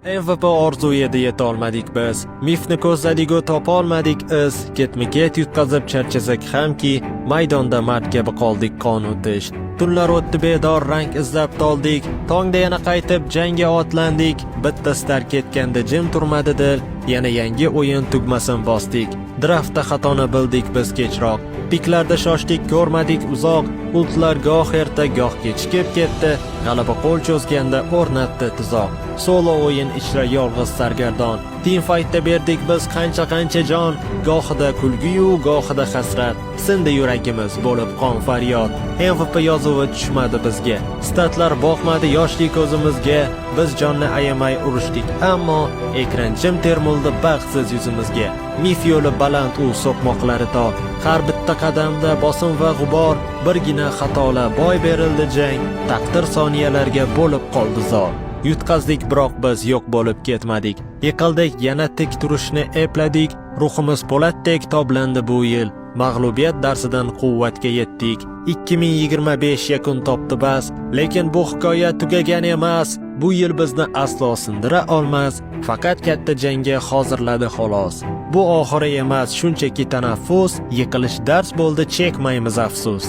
MVP orzu edi yetolmadik biz. Mifni ko'zladik-u topolmadik iz. Ketma-ket yutqazib charchasak hamki, maydonda mard kabi qoldik qon o'tish. Tunlar o'tdi bedor rang izlab toldik. Tongda yana qaytib jangga otlandik. Bitta star ketganda jim turmadi dil. Yana yangi o'yin tugmasin bosdik. Draftda xatoni bildik biz kechroq. Piklarda shoshdik, ko'rmadik uzoq. Ultlar goh erta, goh kechikib ketdi. G'alaba qo'l cho'zganda o'rnatdi tuzoq. Solo o'yin ichra yolg'iz sargardon. Team fightda berdik biz qancha jon. Gohida kulgi-yu, gohida hasrat. Sindi yuragimiz bo'lib qon faryod. MVP yozuvi tushmadi bizga. Statlar boqmadi yoshlik ko'zimizga. Biz jonni ayamay urishdik, ammo ekran jim termuldi baxtsiz yuzimizga. Mif yo'li baland u so'qmoqlari to. Har bitta qadamda bosim va g'ubor, birgina xatolar boy berildi jang. Taqdir soniyalarga bo'lib qoldi zor. Yutqazdik biroq biz yo'q bo'lib ketmadik. Yiqildik, yana tik turishni epladik. Ruhimiz po'latdek toblandi bu yil. Mag'lubiyat darsidan quvvatga yetdik. 2025 yakun topdi bas, lekin bu hikoya tugagan emas. Bu yil bizni aslo sindira olmas, faqat katta jangga hozirladi xolos. Bu oxiri emas, shunchaki tanaffus, yiqilish dars bo'ldi, chekmaymiz afsus.